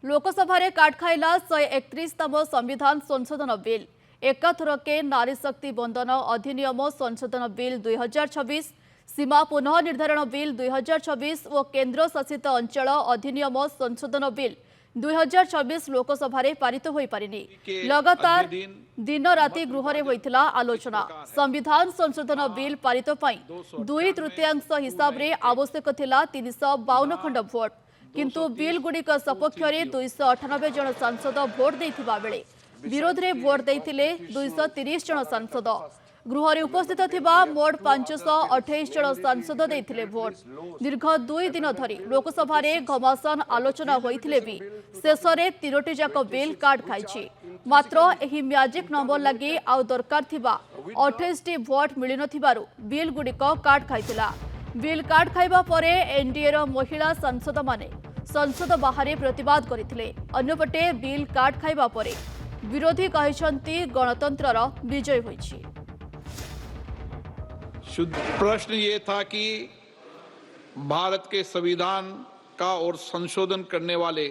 लोकसभा रे काट खाइला 131तम संविधान संशोधन बिल एकाथरके नारी शक्ति बंधन अधिनियम संशोधन बिल 2026 सीमा पुनः निर्धारण बिल 2026 और केन्द्र शासित अंचल अधिनियम संशोधन बिल 2026 लोकसभा रे पारित होई पारिनी। लगातार दिन राति गृह रे होइथिला आलोचना। संविधान संशोधन बिल पारित पई 2/3 हिसाब रे आवश्यक थिला 352 खंड भोट, किंतु बिल गुड़िक सपक्ष में 298 जन सांसद भोट देथिबा बेले विरोध रे भोट देथिले 230 जन सांसद। गृह रे उपस्थित थिबा मोट 528 जन सांसद देथिले भोट। दीर्घ 2 दिन धरी लोकसभा रे घमासान आलोचना होइथिले भी शेष रे 3टी जाक बिल कार्ड खाइछि। मात्र एही मैजिक नंबर लगी आउ दरकार थिबा 28 टी भोट मिलि नथिबारु बिल गुड़िक कार्ड खाइथिला। बिल कार्ड खाइबा परे एनडीए रो महिला सांसद माने संसद बाहर प्रतिवाद करथिले। अन्यपटे बिल कार्ड खाइबा परे विरोधी कहिसंती गणतंत्र रो विजय होइछि। शुद्ध प्रश्न ये था कि भारत के संविधान का और संशोधन करने वाले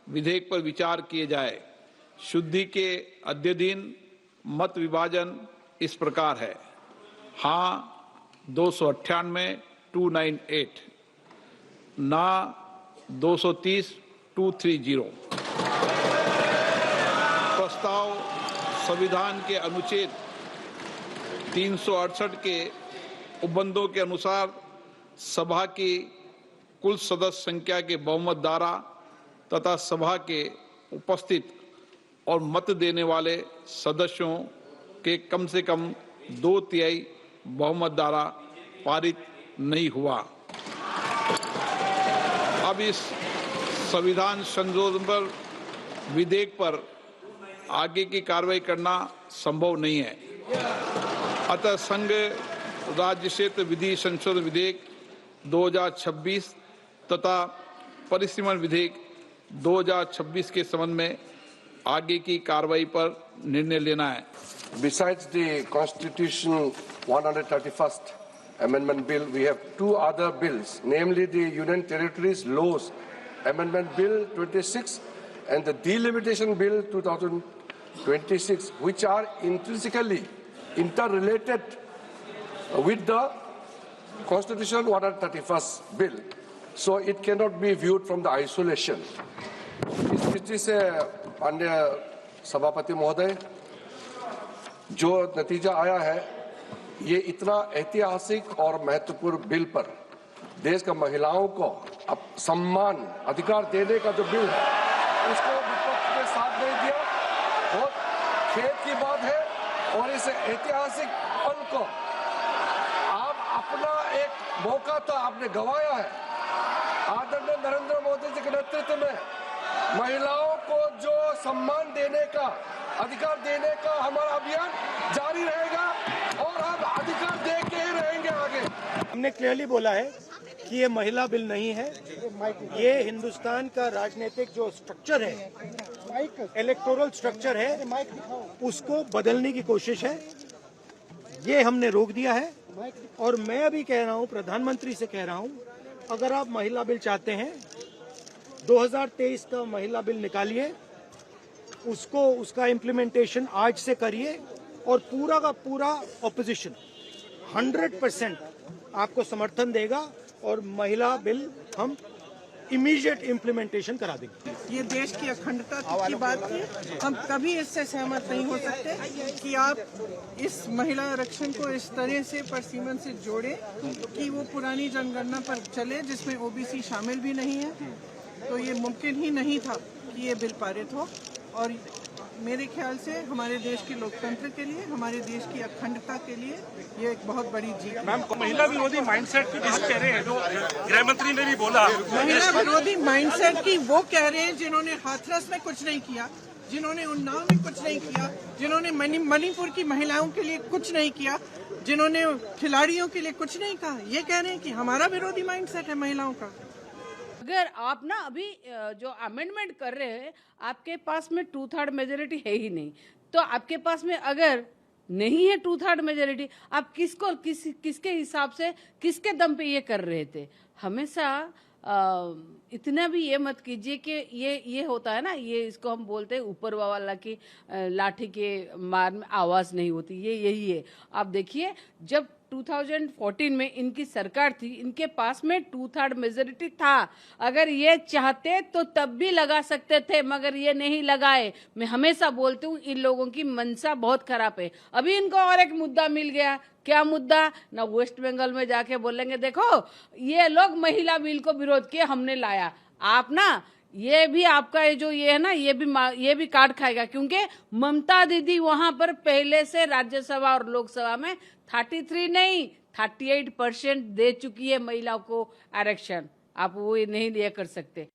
विधेयक पर विचार किए जाए। शुद्धि के अद्यतन मत विभाजन इस प्रकार है: हाँ 298 298, ना 230 230। प्रस्ताव संविधान के अनुच्छेद 368 के उपबंधों के अनुसार सभा की कुल सदस्य संख्या के बहुमत द्वारा तथा सभा के उपस्थित और मत देने वाले सदस्यों के कम से कम 2/3 बहुमत द्वारा पारित नहीं हुआ। अब इस संविधान संशोधन पर विधेयक पर आगे की कार्रवाई करना संभव नहीं है। अतः संघ राज्य क्षेत्र विधि संशोधन विधेयक 2026 तथा परिसीमन विधेयक 2026 के संबंध में आगे की कार्रवाई पर निर्णय लेना है। Besides the Constitution 131st Amendment Bill, we have two other bills, namely the Union Territories Laws Amendment Bill 26 and the Delimitation Bill 2026, which are intrinsically interrelated with the Constitution 131st Bill. So it cannot be viewed from the isolation. इस दृष्टि से माननीय सभापति महोदय, जो नतीजा आया है, ये इतना ऐतिहासिक और महत्वपूर्ण बिल पर देश का महिलाओं को अब सम्मान अधिकार देने का जो बिल है, उसको विपक्ष ने साथ नहीं दिया। बहुत खेद की बात है। और इस ऐतिहासिक पल को आप अपना एक मौका तो आपने गंवाया है। आदरणीय नरेंद्र मोदी जी के नेतृत्व में महिलाओं को जो सम्मान देने का, अधिकार देने का हमारा अभियान जारी रहेगा और हम अधिकार दे के ही रहेंगे आगे। हमने क्लियरली बोला है कि ये महिला बिल नहीं है, ये हिंदुस्तान का राजनीतिक जो स्ट्रक्चर है, इलेक्टोरल स्ट्रक्चर है, उसको बदलने की कोशिश है। ये हमने रोक दिया है। और मैं अभी कह रहा हूँ, प्रधानमंत्री से कह रहा हूँ, अगर आप महिला बिल चाहते हैं 2023 का महिला बिल निकालिए, उसको उसका इम्प्लीमेंटेशन आज से करिए और पूरा का पूरा ऑपोजिशन 100% आपको समर्थन देगा और महिला बिल हम इमीडिएट इम्प्लीमेंटेशन करा देंगे। ये देश की अखंडता की बात है। हम कभी इससे सहमत नहीं हो सकते कि आप इस महिला आरक्षण को इस तरह से परसीमन से जोड़ें कि वो पुरानी जनगणना पर चले जिसमें ओबीसी शामिल भी नहीं है। तो ये मुमकिन ही नहीं था कि ये बिल पारित हो। और मेरे ख्याल से हमारे देश के लोकतंत्र के लिए, हमारे देश की अखंडता के लिए ये एक बहुत बड़ी जीत है। मैम, महिला विरोधी माइंडसेट की जिस कह रहे हैं, जो गृह मंत्री ने भी बोला, महिला विरोधी माइंडसेट की वो कह रहे हैं जिन्होंने हाथरस में कुछ नहीं किया, जिन्होंने उन्नाव में कुछ नहीं किया, जिन्होंने मणिपुर की महिलाओं के लिए कुछ नहीं किया, जिन्होंने खिलाड़ियों के लिए कुछ नहीं कहा, ये कह रहे हैं कि हमारा विरोधी माइंडसेट है महिलाओं का। अगर आप ना अभी जो अमेंडमेंट कर रहे हैं, आपके पास में 2/3 मेजोरिटी है ही नहीं, तो आपके पास में अगर नहीं है 2/3 मेजोरिटी, आप किसके हिसाब से, किसके दम पे ये कर रहे थे? हमेशा इतना भी ये मत कीजिए कि ये होता है ना, ये इसको हम बोलते हैं ऊपर वाला की लाठी के मार में आवाज नहीं होती, ये यही है। आप देखिए जब 2014 में इनकी सरकार थी, इनके पास में 2/3 मेजोरिटी था। अगर ये चाहते तो तब भी लगा सकते थे, मगर ये नहीं लगाए। मैं हमेशा बोलती हूँ इन लोगों की मंशा बहुत खराब है। अभी इनको और एक मुद्दा मिल गया। क्या मुद्दा? ना वेस्ट बंगाल में जाके बोलेंगे देखो ये लोग महिला बिल को विरोध किए, हमने लाया। आप ना ये भी आपका जो ये है ना, ये भी काट खाएगा, क्योंकि ममता दीदी वहां पर पहले से राज्यसभा और लोकसभा में 33 नहीं 38% दे चुकी है महिलाओं को आरक्षण। आप वो नहीं ये कर सकते।